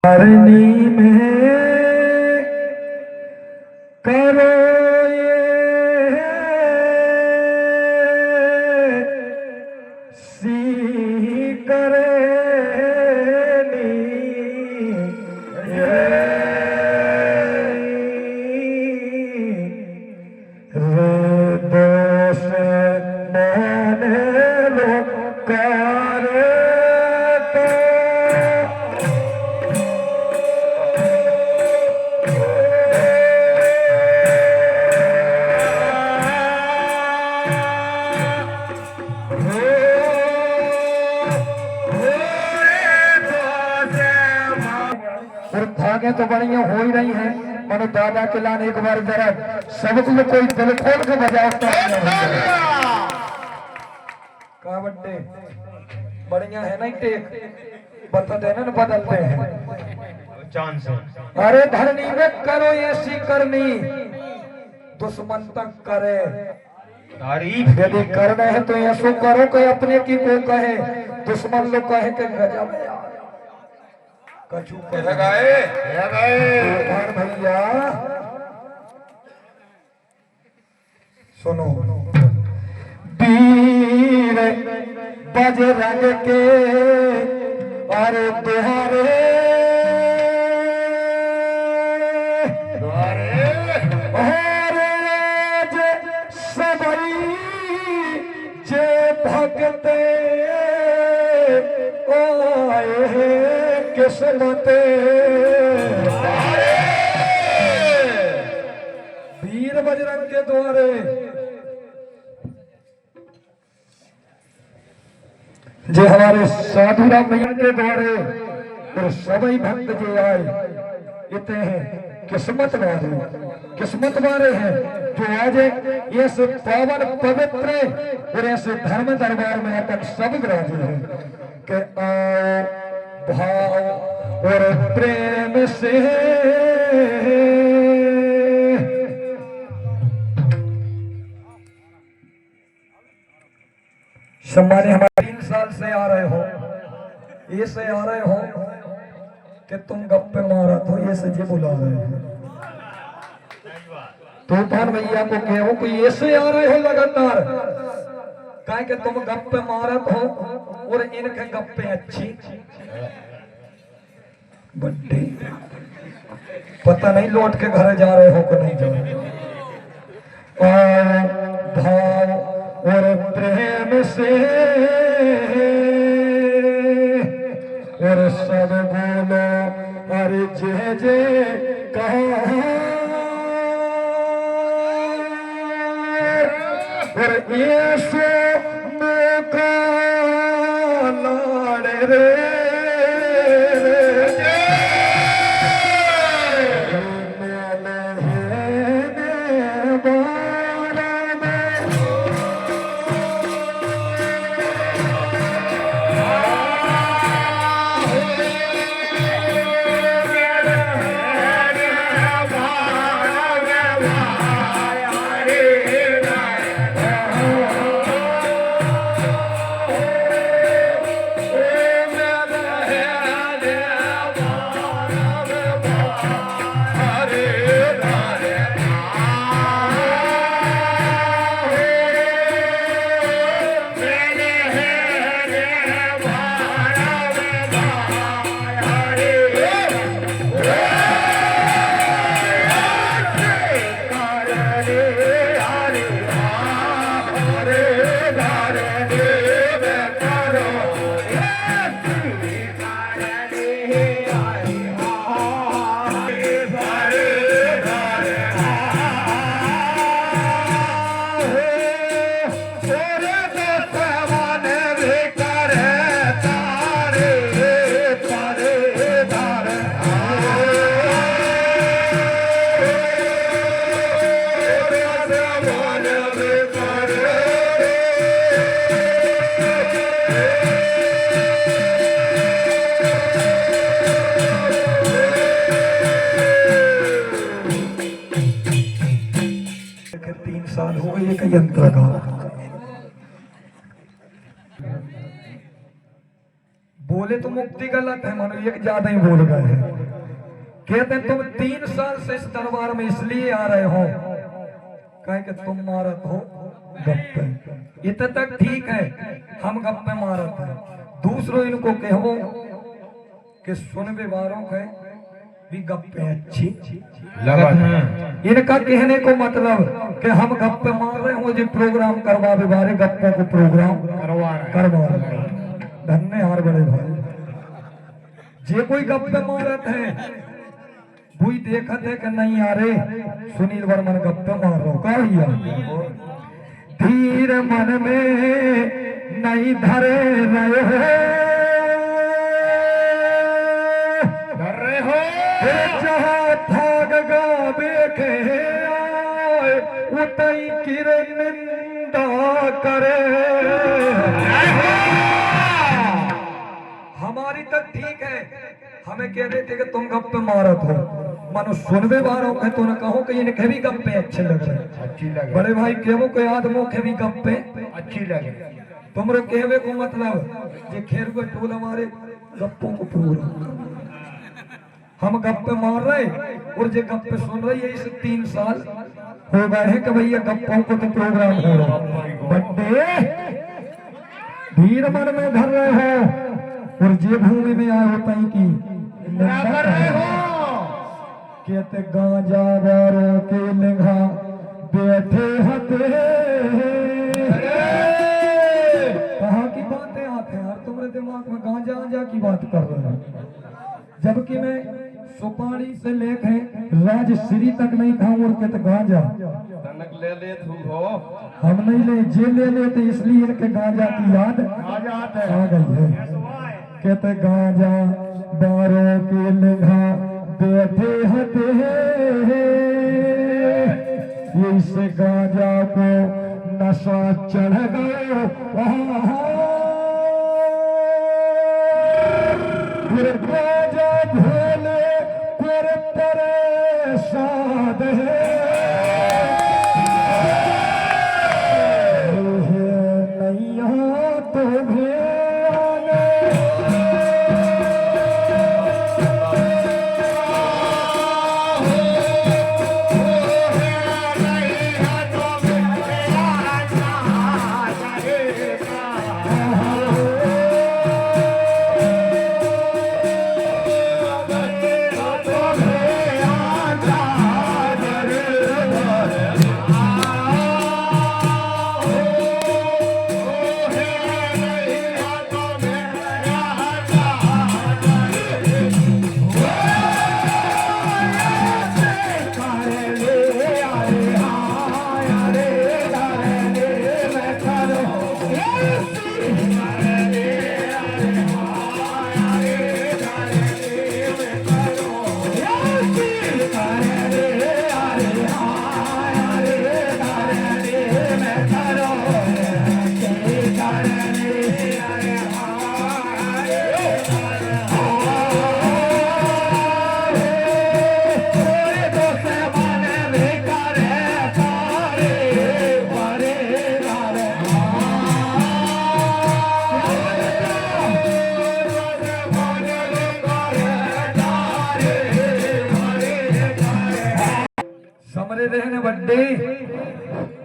धरनी में करो ये सी करे तो बढ़िया हो ही रही है। मनो दादा के लाने एक बार जरा सब कुछ कोई दिल खोल के बजाओ का बड्डे बढ़िया है नहीं टेक बताते हैं ना बदलते हैं चांस। अरे धरनी में करो ऐसी करनी दुश्मन तक करे तारीफ। यदि करना है तो ऐसो करो कि अपने की को कहे दुश्मन लोग कहे कि गजब कचू लगाए भैया सुनो वीर बजरंग के और दुहारे और राज सबई जे भगते आए किस्मत वीर बजरंग के द्वारे जो हमारे साधु राम भैया के द्वारे और सभी भक्त जो आए इतने हैं किस्मत वाले हैं जो आज इस पावन पवित्र और ऐसे धर्म दरबार में आकर सब विराजे हैं कि आओ भाव और प्रेम से सम्मान हमारे 3 साल से आ रहे हो ये से आ रहे हो कि तुम गप्पे मारा तो ये से जी बुला रहे हो तूफान भैया को कहो कि ये से आ रहे हो लगातार कहे कि तुम गप्पे मारत हो और इनके गप्पे अच्छी बड्डे पता नहीं लौट के घर जा रहे हो कि नहीं जा रहे भाव और प्रेम से और सब बोलो अरे जे जे कहा और ये सो मौका लाड़ रे एक यंत्र का बोले तो मुक्ति का गलत है, मानो एक ज्यादा ही बोल गए हैं। कहते हैं तुम 3 साल से इस दरबार में इसलिए आ रहे हो कहे कि तुम मारत हो गप्पे। इतना तक ठीक है, हम गप्पे मारत हैं। दूसरों इनको कहो कि सुनने वालों के भी गप्पे अच्छी लगत हैं। इनका कहने को मतलब कि हम गप्पे मार रहे हो, जो प्रोग्राम करवा बारे गप्पों को प्रोग्राम करवा रहे हैं। धन्य हार बड़े भाई, जे कोई गप्पे मारत है वही देखत है कि नहीं आ रे सुनील वर्मन गप्पे मार रहा का भैया। धीर मन में नहीं धरे रहे हो जहाँ थाग गावे के आए उतई किरण निंदा करे। हमारी तक ठीक है, हमें कह रहे थे कि तुम गप्पे मारत हो, मानो सुनवे वालों के तो न कहो कि इनके भी गप्पे अच्छे लगे। अच्छी लगे बड़े भाई केवो के आदमों के भी गप्पे अच्छी लगे। तुमरे कहवे को मतलब जे खेरवे टोल हमारे गप्पों को पूरा हम गप्पे मार रहे और जे गप्पे सुन रही है इस 3 साल हो गए हैं कि भैया गप्पों को तो प्रोग्राम हो रहा बड्डे धीर मन में धर रहे हो और जे भूमि में आए होता ही की कर रहे हो। कहते गांजा वारों के लिंगा बैठे हते कहाँ की बातें आते हैं यार तुम्हारे दिमाग में, गांजा आंजा की बात कर रहे हैं, जबकि मैं सुपारी से लेके राजश्री तक नहीं खाऊं और कहते गांजा ले ले हो। हम नहीं ले जे ले लेते इसलिए इनके गांजा की याद आ गई है। कहते गांजा बारों के लिंगा बैठे हते ये इस गांजा को नशा चढ़ गए गांजा भोले पर परेशान नैया तो भी रहने बड्डे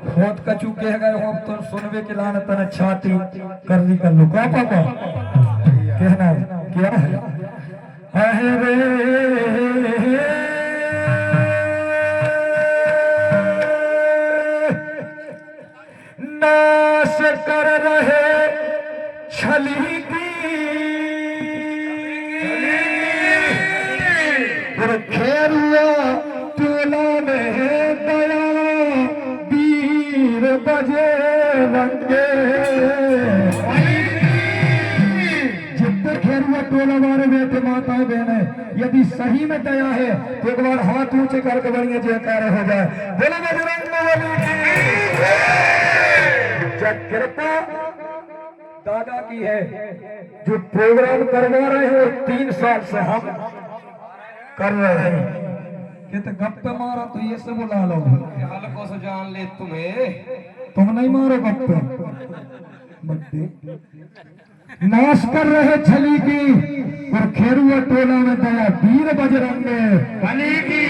बहुत कचू कह गए हो, अब तुम सुनवे के लान तना छाती कर ली कर लो का पापा कहना क्या है रे नाश कर रहे छली की खेरुआ टोला में दया वीर बजे रंगे जितने खेरुआ टोला वाले बेटे माता बहने यदि सही में दया है तो एक बार हाथ ऊंचे करके बढ़िया जयकारा हो जाए। बोलो बजरंग बली की कृपा दादा की है जो प्रोग्राम करवा रहे हैं 3 साल से हम कर रहे हैं। कहते गप्पे मारा तो ये सब बुला लो हल्को से जान ले तुम्हें, तुम नहीं मारो गप्पे बड्डे नाश कर रहे छली की और खेरुआ टोला में दया वीर बजरंग बली की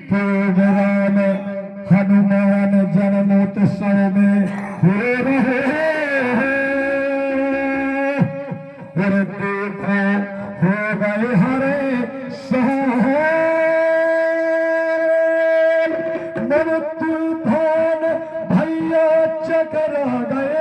प्रोग्राम हनुमान जन्मोत्सव में हो रहे और देखो हो गए हरे मन तूफान भैया चकरा गए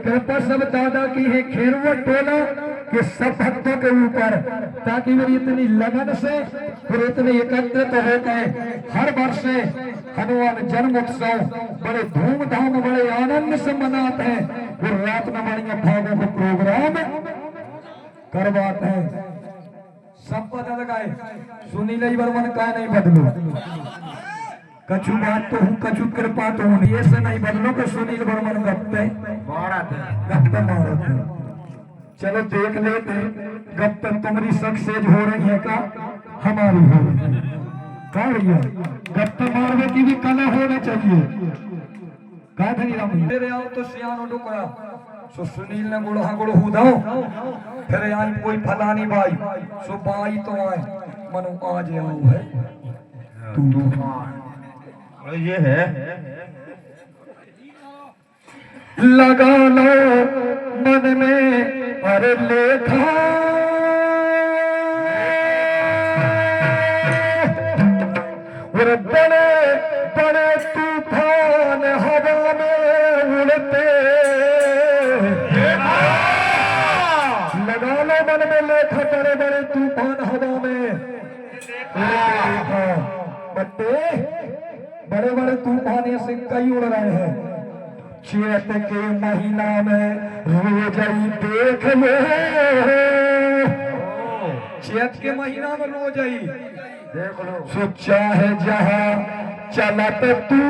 कृपा सब दादा की है खेरुआ टोला के सब भक्तों के ऊपर, ताकि वे इतनी लगन से और इतने एकत्रित हो गए हर वर्ष से हनुमान जन्मोत्सव बड़े धूमधाम बड़े आनंद से मनाते हैं और रात में बढ़िया भागों को प्रोग्राम करवाते हैं। सब पता लगाए सुनील बर्मन का नहीं बदलो, कछु बात तो हूँ कछु कृपा तो हूँ, ये से नहीं बदलो कि सुनील बर्मन गप्पे मारते। चलो देख लेते गप्पे तुम्हारी सक्सेस हो रही है का हमारी हो रही है। गप्पे मारने की भी कला होना चाहिए। कहा था नहीं राम मेरे आओ तो सियानो डुकड़ा सो सुनील ने गुड़ा गुड़ हो दो फिर आई कोई फलानी बाई सो बाई तो आए मनु आज आओ है तू ये है लगा लो मन में अरे लेखा और बड़े बड़े तूफान हवा में उड़ते, लगा लो मन में लेखा बड़े बड़े तूफान हवा में बट्टे बड़े बड़े तूफान ऐसे कई उड़ रहे हैं। चैत के महीना में रोजाई देख लो, चैत के महीना में रोजाई देख लो सो चाहे जहां चलत तू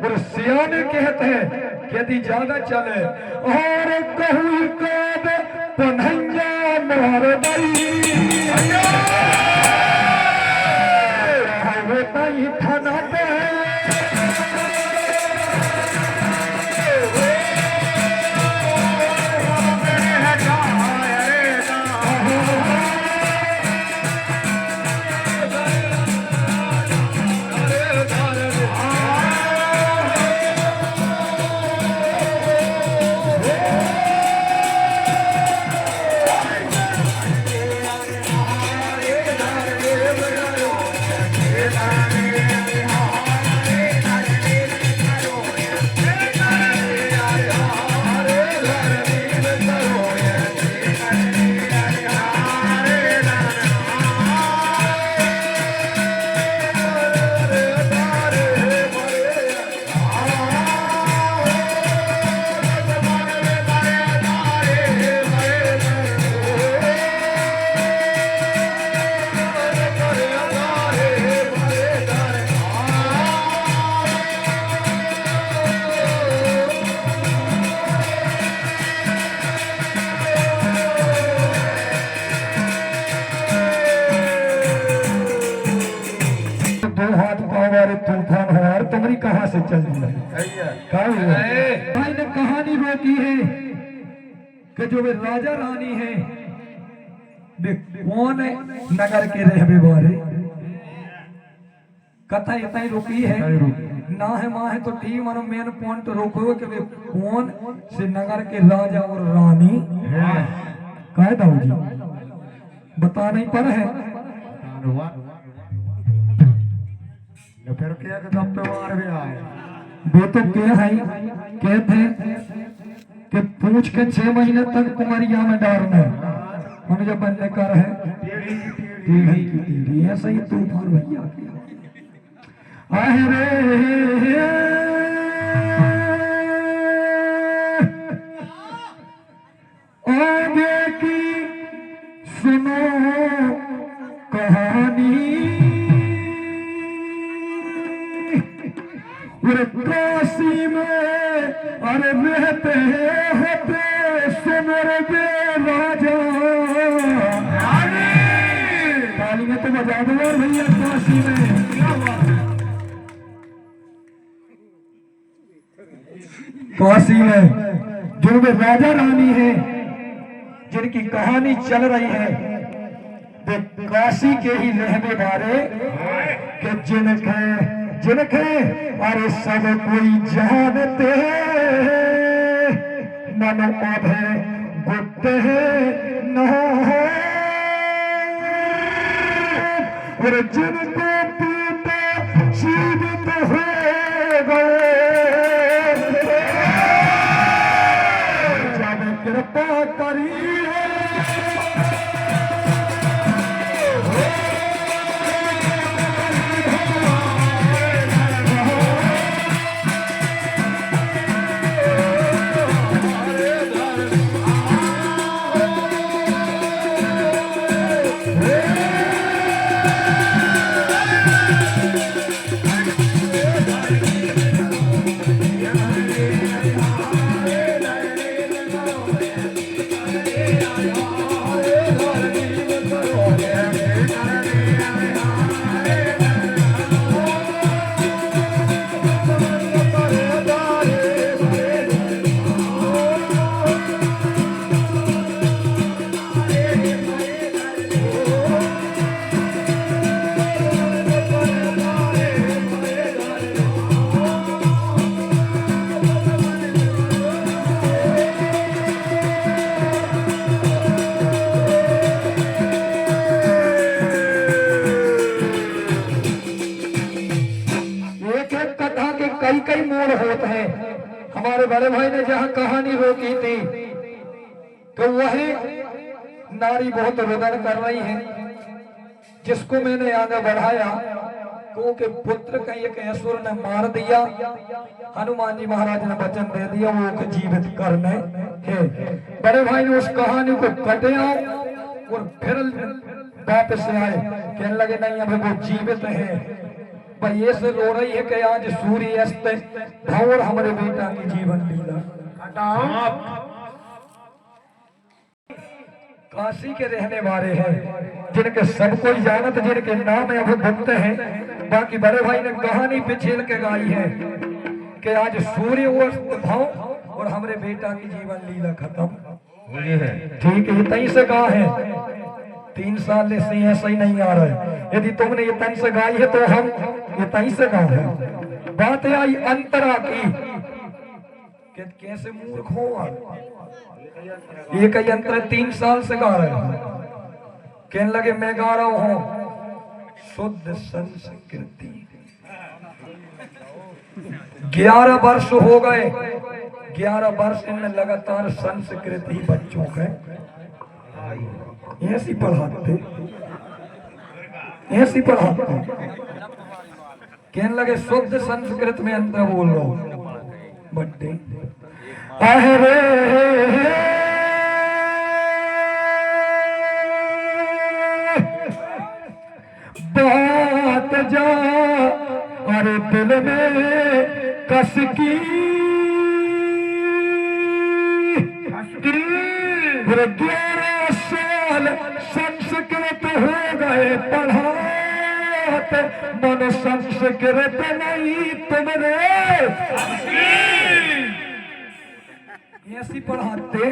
और सियाने कहते हैं यदि ज्यादा चले और कहूँ कद पन्हैया मार दई थाना पे से चल दिया। भाई ने कहानी रोकी है कि जो वे राजा रानी है कौन है नगर के रहबे वाले, कथा इतना ही रोकी है ना है माँ है तो ठीक मानो मेन पॉइंट रोको कि वे कौन से नगर के राजा और रानी कहे दाऊ जी बता नहीं पर है फिर क्या भी आए वो तो क्या है कहते कि पूछ के 6 महीने तक कुमारिया में डालना हम जब बनने कर है ऐसा ही तूफान भैया रे आगे की सुनो कहानी काशी में अरे रहते होते सुमर के राजा ताली में तो बजा दो और भैया काशी में काशी में जो वे राजा रानी है जिनकी कहानी चल रही है वे काशी के ही रहने वाले के जिनके अरे सब कोई जानते मन आधे गुप्त न और जिनको पीता जीवित हो गए जब कृपा करी कई मोड़ होते हैं। हमारे बड़े भाई ने जहाँ कहानी रोकी थी तो वही नारी बहुत रुदन कर रही है जिसको मैंने आगे बढ़ाया तो के पुत्र का एक असुर ने मार दिया। हनुमान जी महाराज ने वचन दे दिया वो को जीवित करने है। बड़े भाई ने उस कहानी को कटिया और फिर वापस आए कहने लगे नहीं अभी वो जीवित है। भाई ये से रो रही है कि आज सूर्य अस्त भौर हमारे बेटा की जीवन लीला। काशी के रहने वाले हैं जिनके सब कोई जानत जिनके नाम है भक्त हैं। बाकी बड़े भाई ने कहानी पिछेल के गाई है कि आज सूर्य अस्त भौ और हमारे बेटा की जीवन लीला खत्म। ठीक है तई से कहा है 3 साल से ऐसा ही नहीं आ रहा है। यदि तुमने ये तन से गाई है तो हम ये तई से गा है। बात आई अंतरा की कि कैसे मूर्ख हो ये कई अंतर 3 साल से गा रहे हो। कहने लगे मैं गा रहा हूं शुद्ध संस्कृति। 11 वर्ष हो गए 11 वर्ष में लगातार संस्कृति बच्चों के ऐसी पढ़ाते कहने लगे शुद्ध संस्कृत में अंतर बोल रहा हूं बड्डे बात जा अरे दिल में कस की 11 साल संस्कृत हो गए पढ़ा बात मन संस्कृत नहीं तुमरे ऐसी पढ़ाते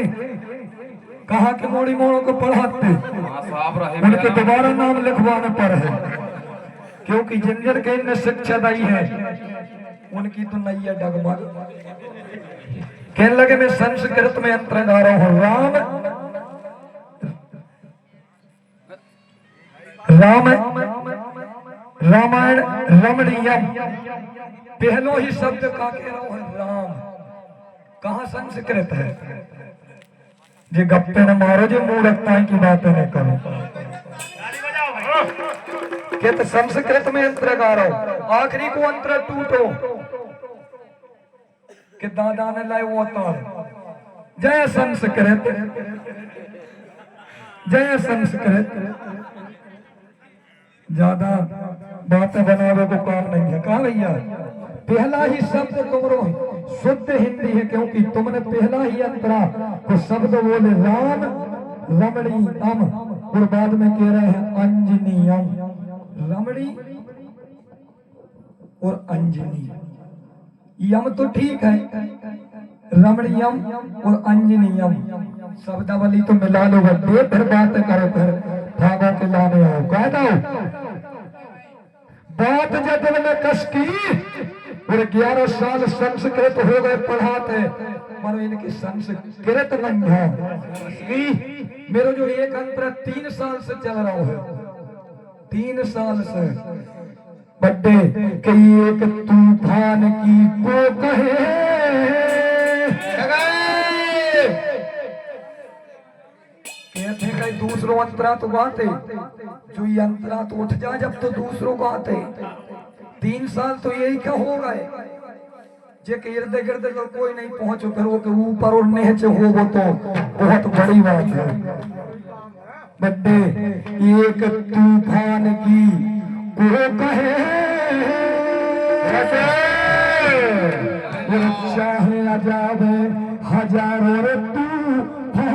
कहा कि मोड़ी मोड़ों को पढ़ाते उनके दोबारा नाम लिखवाने पर है क्योंकि जिन के इनने शिक्षा दी है उनकी तो नैया डगमग कहने लगे मैं संस्कृत में अंतर गा रहा हूं राम रामायण रमणीयम पहलो ही शब्द का कह रहा हूं राम कहा संस्कृत है जे गप्पे न मारो जो मूर्खता की बातें न करो के तो संस्कृत में अंतर गा रहा हूं आखिरी को अंतर टूटो कि दादा ने लाए वो तार जय संस्कृत जय संस्कृत ज्यादा बातें बनावे को काम नहीं है कहा भैया पहला ही शब्द तुमरो शुद्ध हिंदी है क्योंकि तुमने पहला ही अंतरा को शब्द बोले राम रमणी अम और बाद में कह रहे हैं अंजनीयम रमणी और अंजनी यम तो ठीक है रमणीयम और अंजनीयम शब्दावली तो मिला लो बंदे फिर बात करो फिर भागो के लाने आओ कह दो बात जब में कस की और 11 साल संस्कृत हो गए पढ़ाते मानो इनकी संस्कृत नहीं है मेरा जो एक अंतर 3 साल से चल रहा है 3 साल से बड्डे कि एक तूफान की को कहे कहते कई दूसरों अंतरा तो गाते जो ये अंतरा तो उठ जा जब तो दूसरों गाते 3 साल तो यही क्या हो गए जे के इर्द गिर्द को कोई नहीं पहुंचो फिर वो के ऊपर और नीचे हो वो तो बहुत बड़ी बात है बड्डे एक तूफान की को कहे चाहे अजाब हजारों तूफान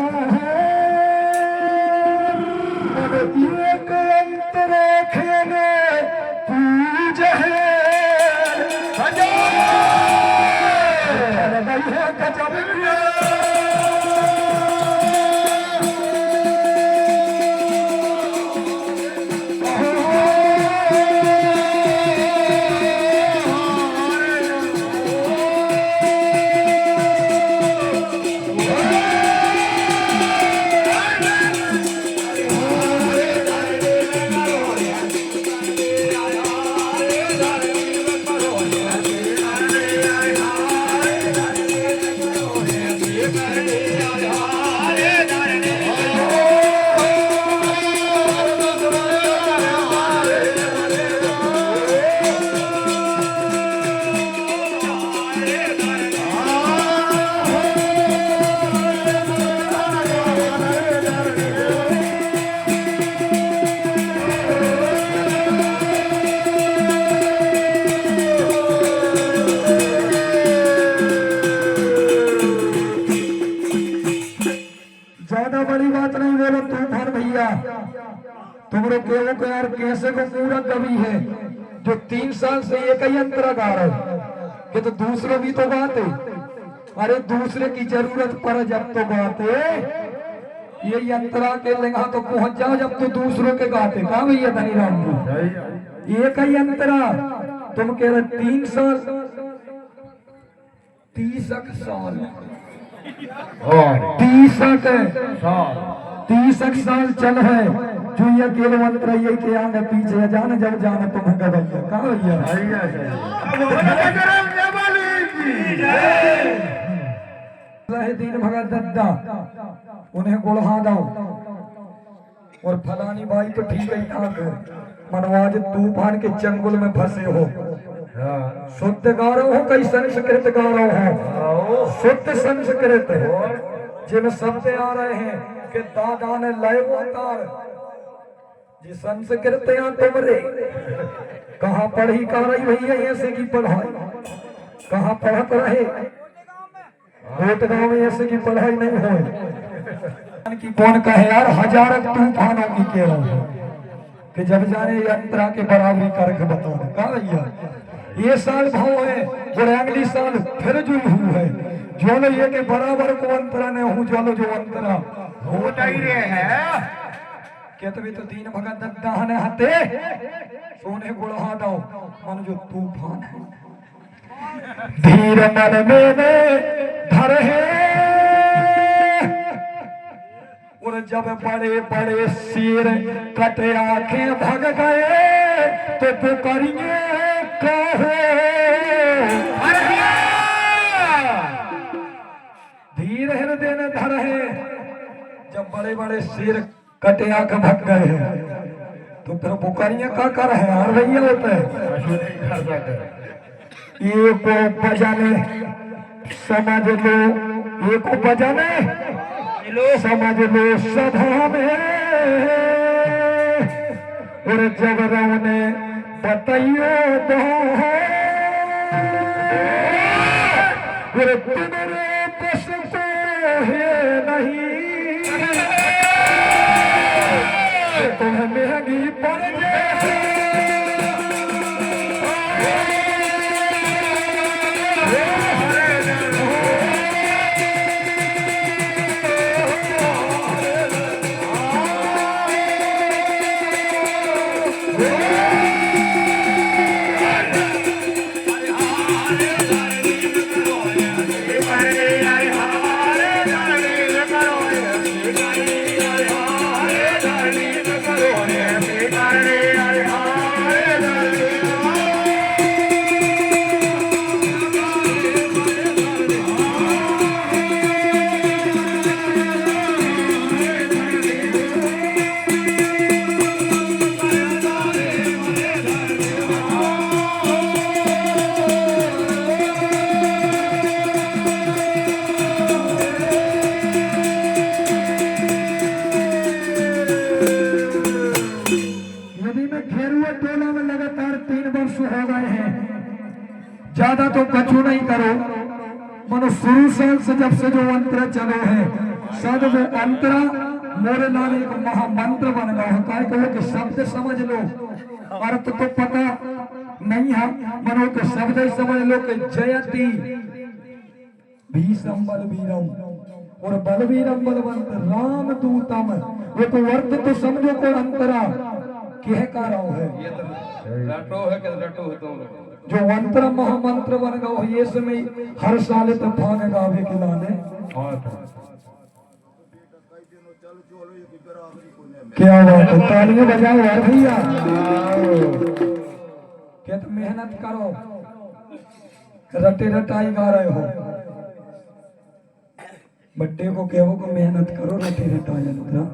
एक अंतर खेने पूज है तुमरे केवल को यार कैसे को पूरा कवि है जो 3 साल से एक ही अंतरा गा रहे कि तो दूसरे भी तो गाते अरे दूसरे की जरूरत पर जब तो गाते ये अंतरा के लेंगा तो पहुंच जाओ जब तो दूसरों के गाते कहा भैया धनीराम जी एक ही अंतरा तुम कह रहे 3 साल 30 साल 30 साल चल है जो ये केवल मंत्र यही के आगे पीछे जाने जब जाने तुम गवैया कहा भैया दीन भगत दद्दा उन्हें गुड़हा दो और फलानी भाई तो ठीक है मनवाज तूफान के चंगुल में फंसे हो शुद्ध गा रहा हो कई संस्कृत गा रहा हो शुद्ध संस्कृत जिन शब्द आ रहे हैं कि दादा ने लय वो तार जी संस्कृत यहाँ तुमरे कहाँ पढ़ी का रही भैया ऐसे की पढ़ाई कहाँ पढ़त रहे गोट गाँव में ऐसे की पढ़ाई नहीं हो कौन कहे यार 1000 तूफानों की कह रहा कि जब जाने यंत्रा के बराबरी करके बताओ का भैया ये साल भाव है और अगली साल फिर जुल हुआ है जोलो ये के बराबर को अंतरा ने हूँ जोलो जो अंतरा हो नहीं रहे हैं के तभी तो दीन भगत दहने हते सोने गुड़ा दो मन जो तूफान है धीर मन में धर है और जब बड़े बड़े सिर कटे आंखें भग गए तो पुकारिए कहो धीर हृदय ने धर है जब बड़े बड़े सिर कटे आंखें भग गए तो फिर पुकारिए का कर है हर भैया होता है ये को बजाने समझ लो ये को बजाने समझ लो सभा में और जब ने बताइयो और तुम्हारे बस को है नहीं तुम्हें महंगी पड़ जाए ज्यादा तो कछु नहीं करो मनो शुरू साल से जब से जो अंतर चलो है सद वो अंतरा मोरे लाल एक महामंत्र बन गया है काय कहो कि शब्द समझ लो अर्थ तो पता नहीं है मनो के शब्द ही समझ लो कि जयति भीषम बलवीरम और बलवीरम बलवंत राम दूतम वो तो अर्थ तो समझो को अंतरा कह का रहा है ये तो रटो है कि रटो है तुम जो मंत्र महामंत्र बन गया ये समय हर साल तो भाग गावे के लाने क्या बात है तालियां बजाओ यार भैया क्या तुम मेहनत करो रटे रटाई गा रहे हो बट्टे को कहो को मेहनत करो रटे रटाई गा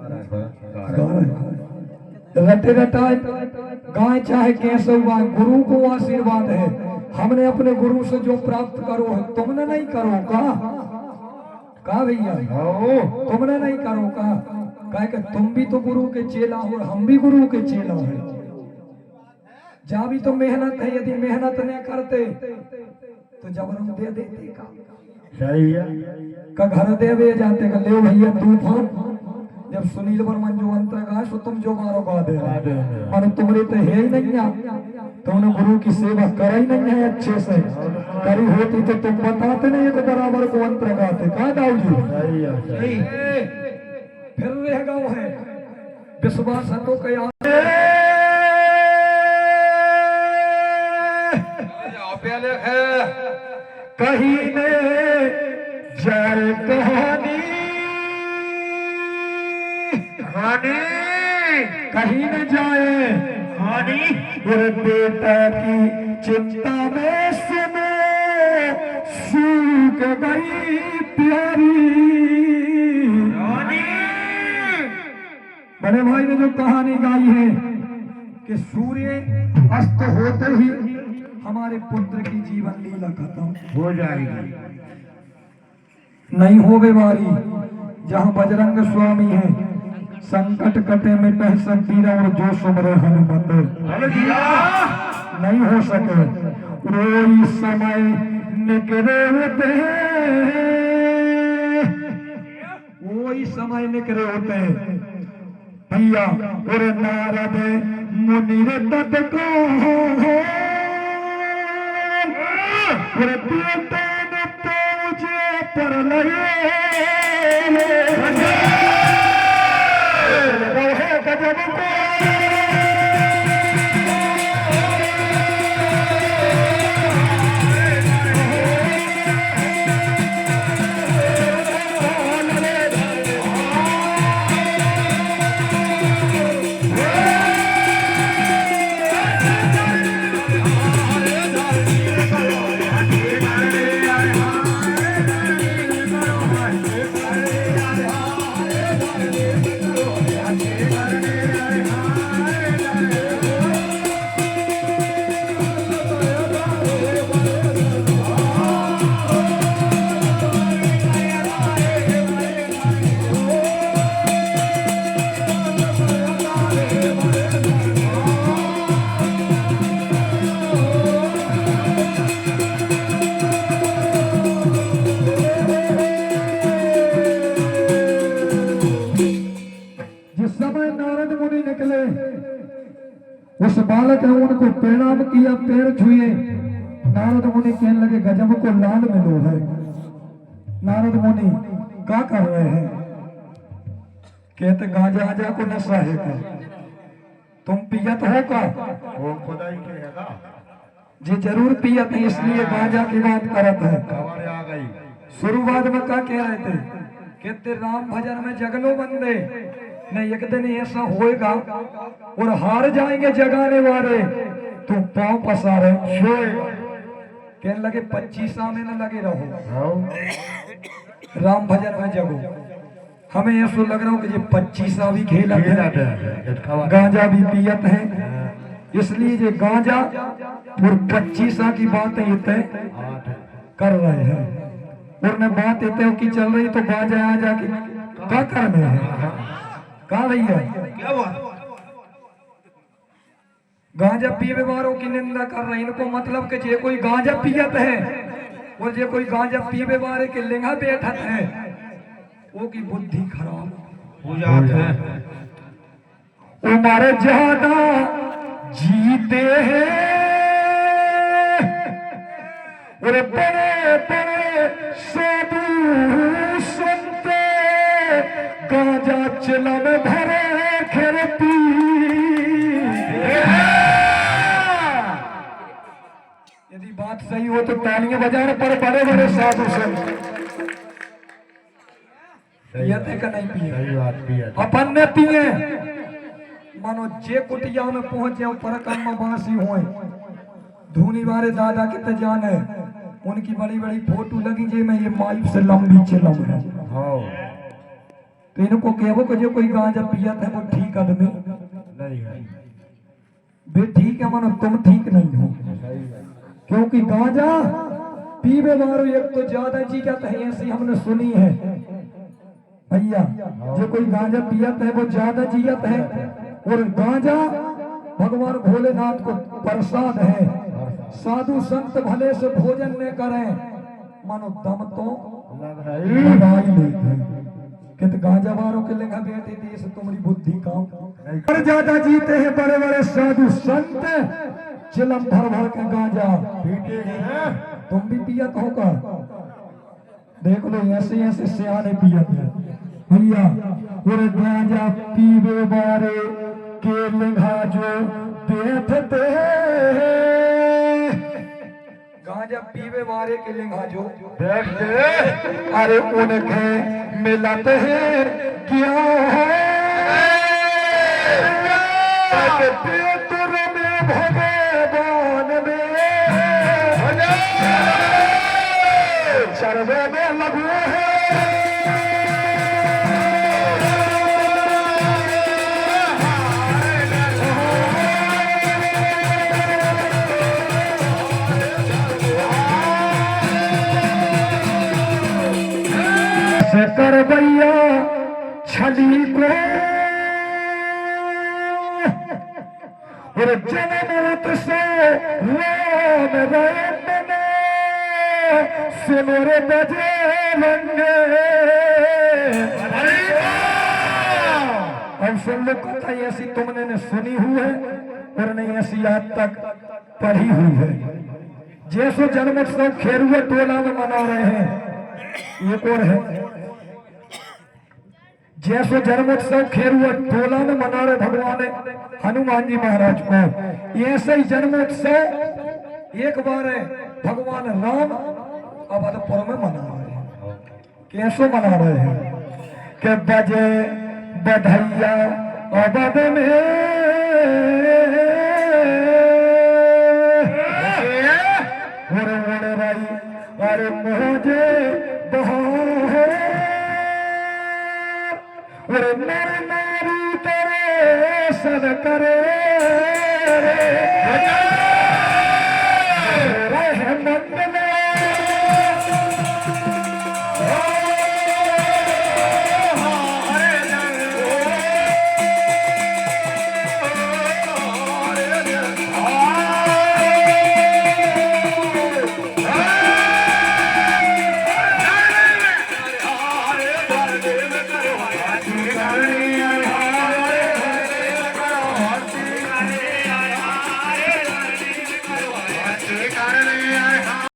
रहे हो रटे रटाए गाय चाहे कैसे हुआ गुरु को आशीर्वाद है हमने अपने गुरु से जो प्राप्त करो है तुमने नहीं करो का भैया तुमने नहीं करो का कि तुम भी तो गुरु के चेला हो और हम भी गुरु के चेला है जा भी तो मेहनत है यदि मेहनत नहीं करते तो जबरन दे देते का घर देवे जाते का ले भैया तूफान जब सुनील वर्मन जो अंतर गा तो तुम जो मारो गा दे और तुम्हारे तो है ही नहीं तुमने गुरु की सेवा करा ही नहीं है अच्छे से करी होती तो तुम बताते नहीं एक बराबर को अंतर गाते कहा दाऊ जी फिर रह गया है विश्वास है तो क्या कहीं ने जाए कहानी कहीं न जाए हानि और बेटा की चिंता में सुनो सूख गई प्यारी बड़े भाई ने जो कहानी गाई है कि सूर्य अस्त होते ही हमारे पुत्र की जीवन लीला खत्म हो जाएगी नहीं हो बीमारी जहाँ बजरंग स्वामी है संकट कटे में कह सकती और जो सुमरे हनुमत नहीं हो सके रोई समय निकले होते हैं वही समय निकले होते हैं पिया और नारद मुनि रे तत्को और पीते न पूजे पर लगे रहे गजब को उस बालक ने उनको प्रणाम किया, पैर छुए। नारद मुनि कहने लगे गजब को लाल मिलो है। नारद मुनि क्या कर रहे हैं? कहते गांजा आजा को नशा है क्या? तुम पियत हो का? वो खुदा ही कहेगा। जी जरूर पियत है, इसलिए गांजा की बात करत है। खबर आ गई। शुरुआत में क्या कह रहे थे? कहते राम भजन में जगलो बंदे, नहीं एक दिन ऐसा होएगा और हार जाएंगे जगाने वाले, तुम पांव पसारे कहने लगे 25 में न लगे रहो, राम भजन में जगो। हमें ऐसा लग रहा हो कि ये 25 भी खेला है, गांजा भी पियत है, इसलिए ये गांजा और 25 की बातें इतने कर रहे हैं। और मैं बात इतने की चल रही तो गांजा आ जाके क्या कर रहे हैं? कहा भैया क्या हुआ? गांजा पीवे वालों की निंदा कर रहे हैं। इनको मतलब कि जे कोई गांजा पियत है और जे कोई गांजा पीवे वाले के लिंगा बैठत है, वो की बुद्धि खराब हो जाता है। उम्र ज्यादा जीते हैं और बड़े बड़े साधु संत गांजा चिलम भरे खिरती। यदि बात सही हो तो तालियां बजाने पर बड़े बड़े साधु संत पियते का नहीं पिए, सही बात पिए। अपन ने पिए। मानो जे कुटिया में पहुंच जाओ परकम बासी हुए, धूनी वाले दादा कितने जान है, उनकी बड़ी बड़ी फोटो लगी जे में ये माइप से लंबी चिलम है। तो इनको कहो कि जो कोई गांजा पियत है वो ठीक आदमी नहीं है। बे ठीक है, मानो तुम ठीक नहीं हो, क्योंकि गांजा पीवे वालों एक तो ज्यादा चीजत है, ऐसी हमने सुनी है भैया। जो कोई गांजा पियत है वो ज्यादा जियत है, और गांजा भगवान भोलेनाथ को प्रसाद है। साधु संत भले से भोजन न करें, मानो दम तो लगा ही लेते हैं। कि गांजा वालों के लेखा बैठे थे, इसे तुम्हारी बुद्धि काम पर ज्यादा जीते हैं बड़े बड़े साधु संत, चिलम भर भर के गांजा पीते हैं। तुम भी पियत होगा, देख लो ऐसे ऐसे सियाने पियत है भैया। और गांजा पीवे बारे के लिंगा जो बैठते हैं, गांजा पीवे वाले के लिंगा जो बैठते, अरे उनके मिलते हैं क्या है? तुर में भगवान में सर्वे में लघु है। कर भैया छली को और जनमत से राम रैन सिमर बजे रंगे। अब से मान लो कथा ऐसी तुमने ने सुनी हुई है और नहीं ऐसी आज तक पढ़ी हुई है। जैसो जन्मोत्सव खेरुए टोला में मना रहे हैं, एक और है जैसो जन्मोत्सव खेरुए टोला में मना रहे भगवान हनुमान जी महाराज को, ऐसे ही जन्मोत्सव एक बार है भगवान राम अवधपुर में मना रहे हैं। कैसो मना रहे हैं कि बजे बधैया अवध में, उड़ रही अरे मुझे बहार, नर नारी तेरे सन करे